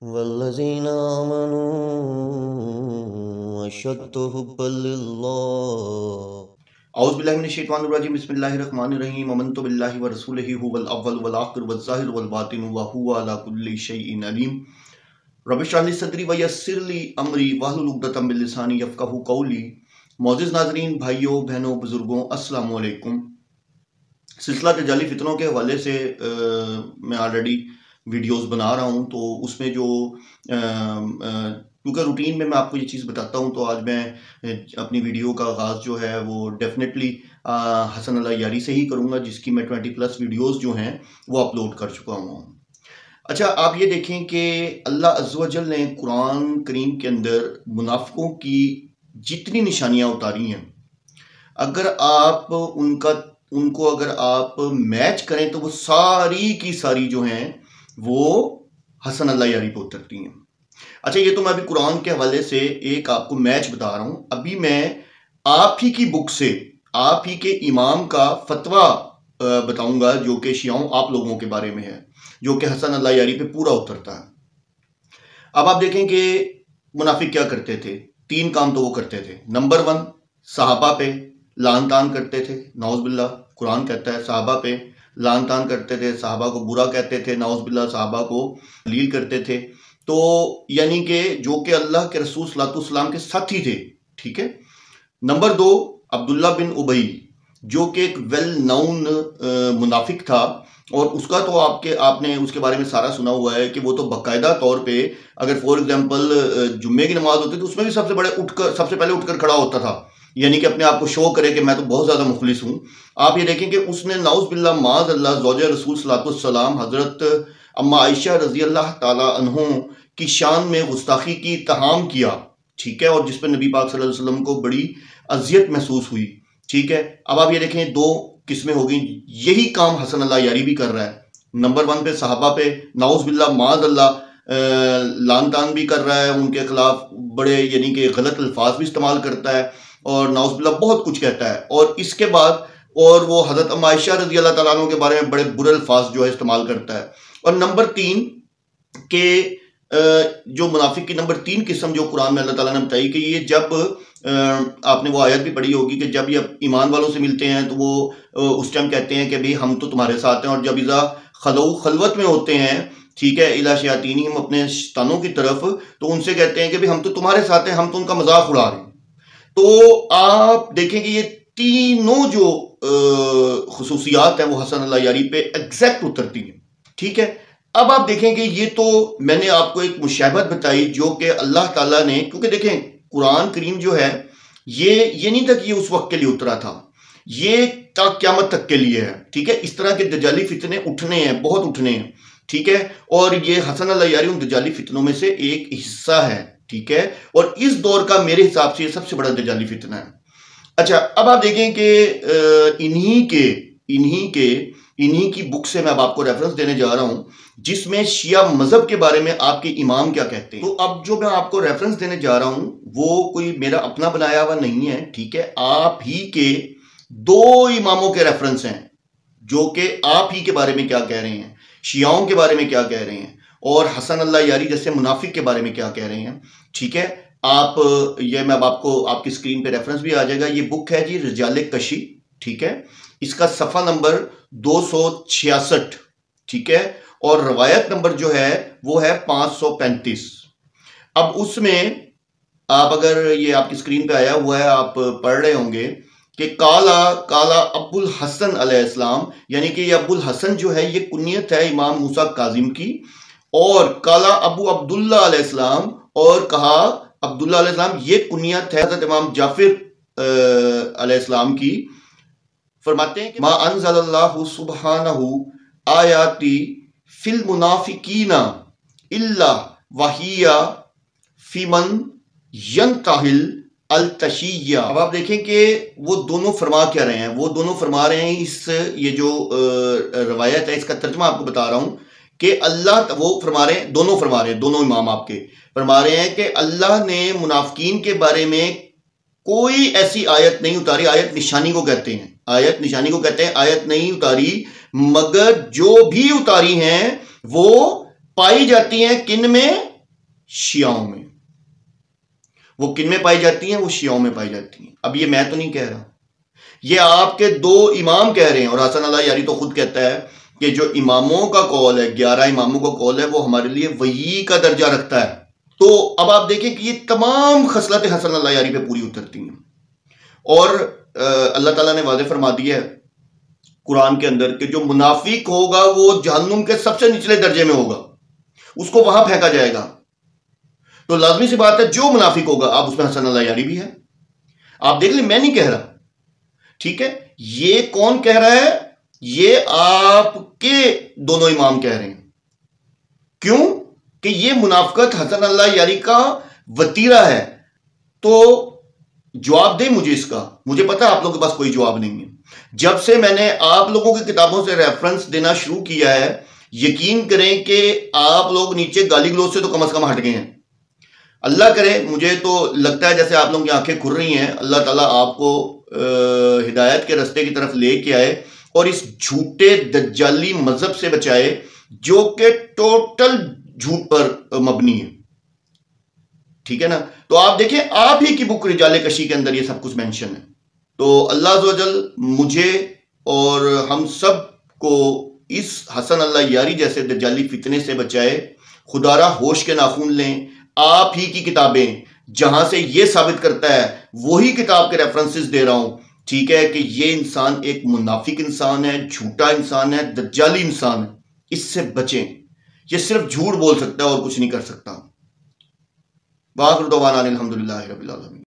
والذین آمنوا اشد حبا للہ۔ اعوذ باللہ من الشیطان الرجیم، بسم اللہ الرحمن الرحیم۔ آمنت باللہ ورسولہ هو الاول والآخر والظاہر والباطن وهو علی کل شیء علیم۔ رب اشرح لی صدری ویسر لی امری واحلل عقدۃ من لسانی یفقہوا قولی۔ معزز ناظرین، بھائیوں، بہنوں، بزرگوں، السلام علیکم۔ سلسلہ تجالی فتنوں کے حوالے سے میں آلریڈی ویڈیوز بنا رہا ہوں، تو اس میں جو کیونکہ روٹین میں آپ کو یہ چیز بتاتا ہوں، تو آج میں اپنی ویڈیو کا آغاز جو ہے وہ ڈیفینیٹلی حسن اللہ یاری سے ہی کروں گا، جس کی میں 20+ ویڈیوز جو ہیں وہ اپلوڈ کر چکا ہوں۔ اچھا، آپ یہ دیکھیں کہ اللہ عز و جل نے قرآن کریم کے اندر منافقوں کی جتنی نشانیاں اتاری ہیں، اگر آپ ان کو اگر آپ میچ کریں تو وہ ساری کی ساری جو ہیں وہ حسن اللہ یاری پہ اترتی ہیں۔ اچھا، یہ تو میں ابھی قرآن کے حوالے سے ایک آپ کو میچ بتا رہا ہوں۔ ابھی میں آپ ہی کی بک سے آپ ہی کے امام کا فتویٰ بتاؤں گا، جو کہ شیعوں آپ لوگوں کے بارے میں ہے، جو کہ حسن اللہ یاری پہ پورا اترتا ہے۔ اب آپ دیکھیں کہ منافق کیا کرتے تھے۔ 3 کام تو وہ کرتے تھے۔ نمبر 1، صحابہ پہ لعن طعن کرتے تھے، نعوذ باللہ۔ قرآن کہتا ہے صحابہ پہ لعن طعن کرتے تھے، صحابہ کو برا کہتے تھے، نعوذ باللہ، صحابہ کو ذلیل کرتے تھے، تو یعنی کہ جو کہ اللہ کے رسول صلی اللہ علیہ وسلم کے ساتھی تھے، ٹھیک ہے۔ نمبر 2، عبداللہ بن ابی، جو کہ ایک ویل نون منافق تھا، اور اس کا تو آپ نے اس کے بارے میں سارا سنا ہوا ہے کہ وہ تو باقاعدہ طور پہ اگر فور ایگزامپل جمعے کی نماز ہوتی تو اس میں بھی سب سے پہلے اٹھ کر کھڑا ہوتا تھا، یعنی کہ اپنے آپ کو شو کرے کہ میں تو بہت زیادہ مخلص ہوں۔ آپ یہ دیکھیں کہ اس نے نعوذ باللہ معاذ اللہ زوجہ رسول صلی اللہ علیہ وسلم حضرت اما عائشہ رضی اللہ تعالی عنہ کی شان میں گستاخی کی، اتہام کیا، ٹھیک ہے، اور جس پہ نبی پاک صلی اللہ علیہ وسلم کو بڑی اذیت محسوس ہوئی، ٹھیک ہے۔ اب آپ یہ دیکھیں 2 قسمیں ہو گئیں۔ یہی کام حسن اللہ یاری بھی کر رہا ہے۔ نمبر 1 پہ صحابہ پہ نعوذ باللہ معاذ اللہ لعن طعن بھی کر رہا ہے، ان کے خلاف بڑے یعنی کہ غلط الفاظ بھی استعمال کرتا ہے، اور نعوذ باللہ بہت کچھ کہتا ہے، اور اس کے بعد وہ حضرت اما عائشہ رضی اللہ تعالیٰ عنہ کے بارے میں بڑے برے الفاظ جو ہے استعمال کرتا ہے۔ اور نمبر 3 کہ جو منافق کی نمبر 3 قسم جو قرآن میں اللہ تعالیٰ نے بتائی کہ یہ جب آپ نے وہ آیت بھی پڑھی ہوگی کہ جب یہ ایمان والوں سے ملتے ہیں تو وہ اس ٹائم کہتے ہیں کہ بھئی ہم تو تمہارے ساتھ ہیں، اور جب اذا خلو خلوت میں ہوتے ہیں، ٹھیک ہے، الی شیاطینہم، اپنے شیطانوں کی طرف، تو ان سے کہتے ہیں کہ بھئی ہم تو تمہارے ساتھ ہیں، ہم تو ان کا مذاق اڑا رہے ہیں۔ تو آپ دیکھیں کہ یہ تینوں جو خصوصیات ہیں وہ حسن اللہ یاری پہ ایگزیکٹ اترتی ہیں، ٹھیک ہے۔ اب آپ دیکھیں کہ یہ تو میں نے آپ کو ایک مشابہت بتائی جو کہ اللہ تعالیٰ نے، کیونکہ دیکھیں قرآن کریم جو ہے یہ نہیں تھا کہ یہ اس وقت کے لیے اترا تھا، یہ تا قیامت تک کے لیے ہے، ٹھیک ہے۔ اس طرح کے دجالی فتنے اٹھنے ہیں، بہت اٹھنے ہیں، ٹھیک ہے، اور یہ حسن اللہ یاری ان دجالی فتنوں میں سے ایک حصہ ہے، ٹھیک ہے، اور اس دور کا میرے حساب سے یہ سب سے بڑا دجالی فتنہ ہے۔ اچھا، اب آپ دیکھیں کہ انہی کی بک سے میں اب آپ کو ریفرنس دینے جا رہا ہوں، جس میں شیعہ مذہب کے بارے میں آپ کے امام کیا کہتے ہیں۔ تو اب جو میں آپ کو ریفرنس دینے جا رہا ہوں وہ کوئی میرا اپنا بنایا ہوا نہیں ہے، ٹھیک ہے، آپ ہی کے 2 اماموں کے ریفرنس ہیں، جو کہ آپ ہی کے بارے میں کیا کہہ رہے ہیں، شیعوں کے بارے میں کیا کہہ رہے ہیں، اور حسن اللہ یاری جیسے منافق کے بارے میں کیا کہہ رہے ہیں، ٹھیک ہے۔ یہ میں اب آپ کو آپ کی اسکرین پہ ریفرنس بھی آ جائے گا۔ یہ بک ہے جی رجال کشی، ٹھیک ہے، اس کا صفحہ نمبر 266، ٹھیک ہے، اور روایت نمبر جو ہے وہ ہے 535۔ اب اس میں آپ اگر یہ آپ کی اسکرین پہ آیا ہوا ہے، آپ پڑھ رہے ہوں گے کہ کالا ابو الحسن علیہ السلام، یعنی کہ یہ ابو الحسن جو ہے یہ کنیت ہے امام موسیٰ کاظم کی، اور کالا ابو عبداللہ علیہ السلام، اور کہا عبداللہ علیہ السلام یہ کنیت ہے حضرت امام جعفر علیہ السلام کی۔ فرماتے ہیں کہ ما انزل اللہ سبحانہ آیاتی فی المنافقین الا وہی فی من ینتہل التشیع۔ اب آپ دیکھیں کہ وہ دونوں فرما کیا رہے ہیں، وہ دونوں فرما رہے ہیں، یہ جو روایت ہے اس کا ترجمہ آپ کو بتا رہا ہوں کہ اللہ وہ فرما رہے ہیں، دونوں امام آپ کے فرما رہے ہیں کہ اللہ نے منافقین کے بارے میں کوئی ایسی آیت نہیں اتاری، آیت نشانی کو کہتے ہیں، آیت نہیں اتاری، مگر جو بھی اتاری ہیں وہ پائی جاتی ہیں کن میں؟ شیعوں میں. وہ کن میں پائی جاتی ہیں؟ وہ شیعوں میں پائی جاتی ہیں. اب یہ میں تو نہیں کہہ رہا، یہ آپ کے 2 امام کہہ رہے ہیں. اور حسن اللہ یاری تو خود کہتا ہے کہ جو اماموں کا قول ہے، 11 اماموں کا قول ہے، وہ ہمارے لیے وحی کا درجہ رکھتا ہے. تو اب آپ دیکھیں کہ یہ تمام خصلتیں حسن اللہ یاری پہ پوری اترتی ہیں. اور اللہ تعالیٰ نے واضح فرما دیا ہے قرآن کے اندر کہ جو منافق ہوگا وہ جہنم کے سب سے نچلے درجے میں ہوگا، اس کو وہاں پھینکا جائے گا. تو لازمی سی بات ہے جو منافق ہوگا، آپ اس میں حسن اللہ یاری بھی ہے. آپ دیکھ لیں، میں نہیں کہہ رہا، ٹھیک ہے. یہ کون کہہ رہا ہے؟ یہ آپ کے دونوں امام کہہ رہے ہیں. کیوں؟ کہ یہ منافقت حسن اللہ یاری کا وتیرہ ہے. تو جواب دیں مجھے اس کا. مجھے پتا آپ لوگوں کے پاس کوئی جواب نہیں ہے. جب سے میں نے آپ لوگوں کی کتابوں سے ریفرنس دینا شروع کیا ہے، یقین کریں کہ آپ لوگ نیچے گالی گلوچ سے تو کم از کم ہٹ گئے ہیں. اللہ کرے، مجھے تو لگتا ہے جیسے آپ لوگوں کی آنکھیں کھل رہی ہیں. اللہ تعالیٰ آپ کو ہدایت کے رستے کی طرف لے کے آئے اور اس جھوٹے دجالی مذہب سے بچائے جو کہ ٹوٹل جھوٹ پر مبنی ہے. ٹھیک ہے نا؟ تو آپ دیکھیں، آپ ہی کی بک رجال کشی کے اندر یہ سب کچھ مینشن ہے. تو اللہ عز و جل مجھے اور ہم سب کو اس حسن اللہ یاری جیسے دجالی فتنے سے بچائے. خدا را ہوش کے ناخن لیں. آپ ہی کی کتابیں جہاں سے یہ ثابت کرتا ہے وہی کتاب کے ریفرنسز دے رہا ہوں. ٹھیک ہے کہ یہ انسان ایک منافق انسان ہے، جھوٹا انسان ہے، دجالی انسان ہے. اس سے بچیں. یہ صرف جھوٹ بول سکتا ہے اور کچھ نہیں کر سکتا. وآخر دعوانا الحمدللہ رب العالمین.